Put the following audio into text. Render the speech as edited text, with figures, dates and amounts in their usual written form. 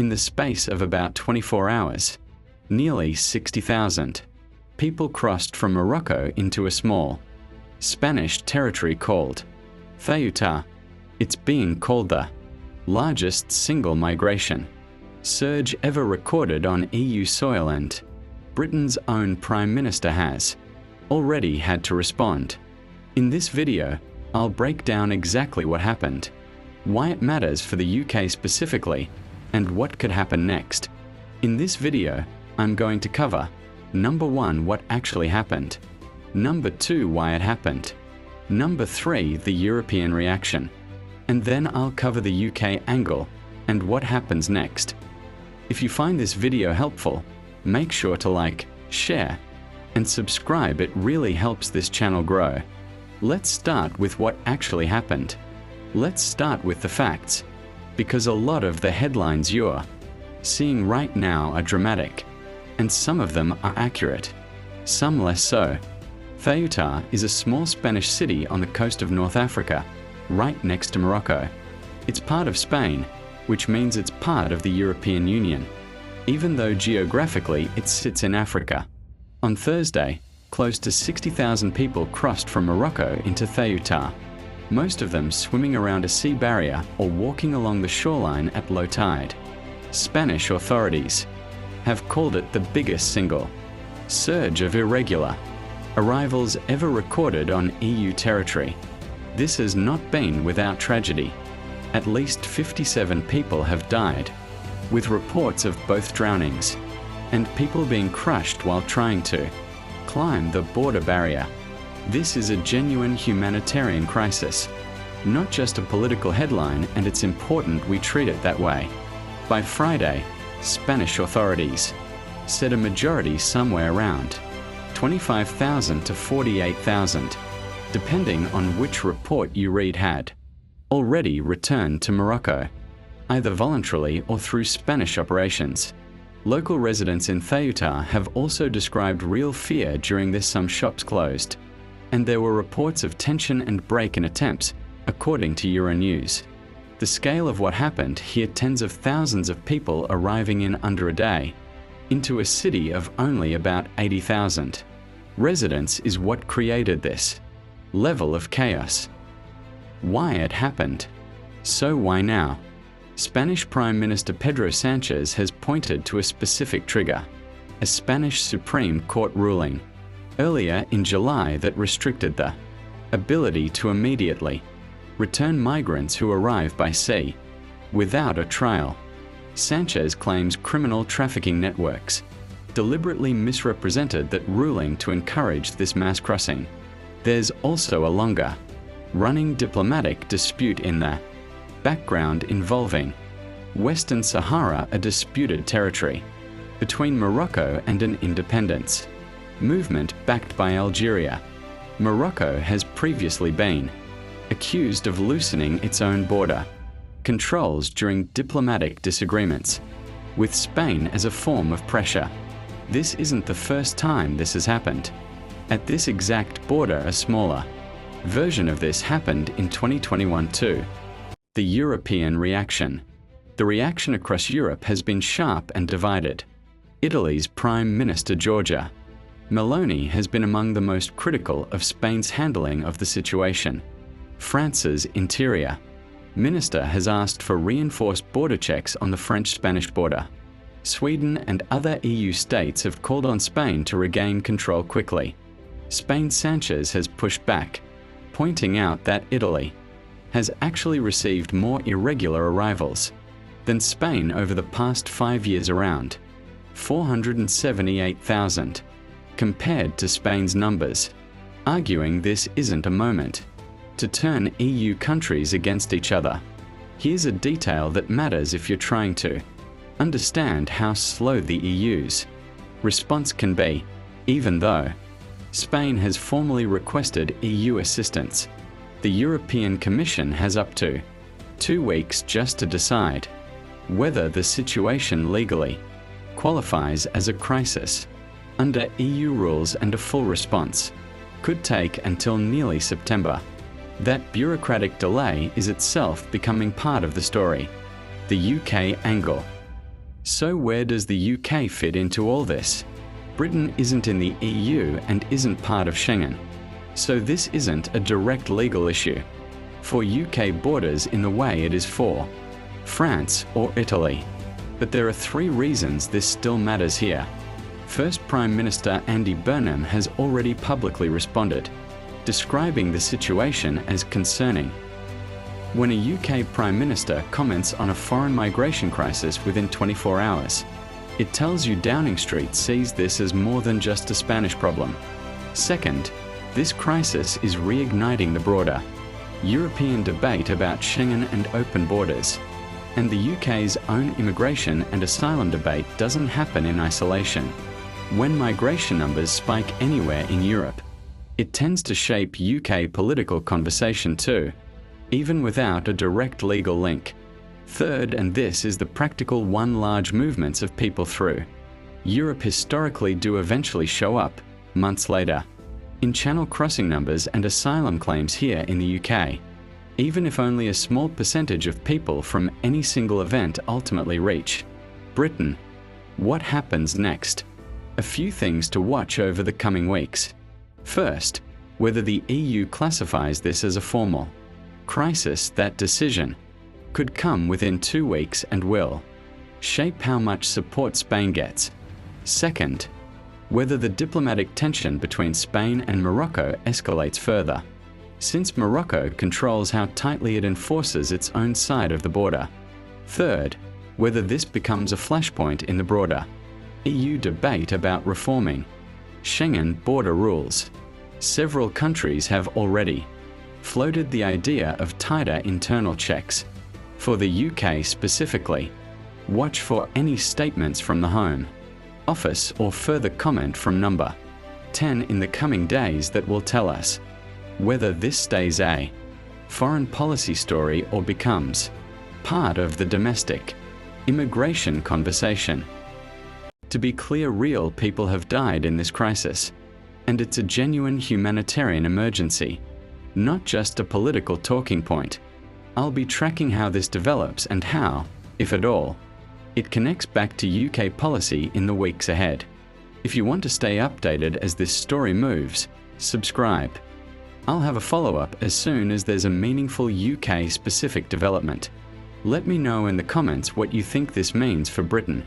In the space of about 24 hours, nearly 60,000 people crossed from Morocco into a small Spanish territory called Ceuta. It's being called the largest single migration surge ever recorded on EU soil, and Britain's own Prime Minister has already had to respond. In this video, I'll break down exactly what happened, why it matters for the UK specifically, and what could happen next. In this video, I'm going to cover number 1, what actually happened; number 2, why it happened; number 3, the European reaction; and then I'll cover the UK angle and what happens next. If you find this video helpful, make sure to like, share, and subscribe. It really helps this channel grow. Let's start with what actually happened. Let's start with the facts, because a lot of the headlines you're seeing right now are dramatic, and some of them are accurate, some less so. Ceuta is a small Spanish city on the coast of North Africa, right next to Morocco. It's part of Spain, which means it's part of the European Union, even though geographically it sits in Africa. On Thursday, close to 60,000 people crossed from Morocco into Ceuta, most of them swimming around a sea barrier or walking along the shoreline at low tide. Spanish authorities have called it the biggest single surge of irregular arrivals ever recorded on EU territory. This has not been without tragedy. At least 57 people have died, with reports of both drownings and people being crushed while trying to climb the border barrier. This is a genuine humanitarian crisis, not just a political headline, and it's important we treat it that way. By Friday, Spanish authorities said a majority, somewhere around 25,000 to 48,000, depending on which report you read, had already returned to Morocco, either voluntarily or through Spanish operations. Local residents in Ceuta have also described real fear during this. Some shops closed, and there were reports of tension and break-in attempts, according to Euronews. The scale of what happened here: tens of thousands of people arriving in under a day, into a city of only about 80,000 residents, is what created this level of chaos. Why it happened? So why now? Spanish Prime Minister Pedro Sánchez has pointed to a specific trigger: a Spanish Supreme Court ruling earlier in July that restricted the ability to immediately return migrants who arrive by sea without a trial. Sánchez claims criminal trafficking networks deliberately misrepresented that ruling to encourage this mass crossing. There's also a longer running diplomatic dispute in the background involving Western Sahara, a disputed territory between Morocco and an independence movement backed by Algeria. Morocco has previously been accused of loosening its own border controls during diplomatic disagreements with Spain as a form of pressure. This isn't the first time this has happened. At this exact border, a smaller version of this happened in 2021 too. The European reaction. The reaction across Europe has been sharp and divided. Italy's Prime Minister Giorgia Meloni has been among the most critical of Spain's handling of the situation. France's Interior Minister has asked for reinforced border checks on the French-Spanish border. Sweden and other EU states have called on Spain to regain control quickly. Spain's Sánchez has pushed back, pointing out that Italy has actually received more irregular arrivals than Spain over the past 5 years, around 478,000, compared to Spain's numbers, arguing this isn't a moment to turn EU countries against each other. Here's a detail that matters if you're trying to understand how slow the EU's response can be. Even though Spain has formally requested EU assistance, the European Commission has up to 2 weeks just to decide whether the situation legally qualifies as a crisis under EU rules, and a full response could take until nearly September. That bureaucratic delay is itself becoming part of the story. The UK angle. So where does the UK fit into all this? Britain isn't in the EU and isn't part of Schengen. So this isn't a direct legal issue for UK borders in the way it is for France or Italy. But there are 3 reasons this still matters here. First, Prime Minister Andy Burnham has already publicly responded, describing the situation as concerning. When a UK Prime Minister comments on a foreign migration crisis within 24 hours, it tells you Downing Street sees this as more than just a Spanish problem. Second, this crisis is reigniting the broader European debate about Schengen and open borders. And the UK's own immigration and asylum debate doesn't happen in isolation. When migration numbers spike anywhere in Europe, it tends to shape UK political conversation too, even without a direct legal link. Third, and this is the practical one large movements of people through Europe historically do eventually show up, months later, in channel crossing numbers and asylum claims here in the UK, even if only a small percentage of people from any single event ultimately reach Britain. What happens next? A few things to watch over the coming weeks. First, whether the EU classifies this as a formal crisis. That decision could come within 2 weeks and will shape how much support Spain gets. Second, whether the diplomatic tension between Spain and Morocco escalates further, since Morocco controls how tightly it enforces its own side of the border. Third, whether this becomes a flashpoint in the broader EU debate about reforming Schengen border rules. Several countries have already floated the idea of tighter internal checks. For the UK specifically, watch for any statements from the Home Office or further comment from Number 10 in the coming days that will tell us whether this stays a foreign policy story or becomes part of the domestic immigration conversation. To be clear, real people have died in this crisis, and it's a genuine humanitarian emergency, not just a political talking point. I'll be tracking how this develops and how, if at all, it connects back to UK policy in the weeks ahead. If you want to stay updated as this story moves, subscribe. I'll have a follow-up as soon as there's a meaningful UK-specific development. Let me know in the comments what you think this means for Britain.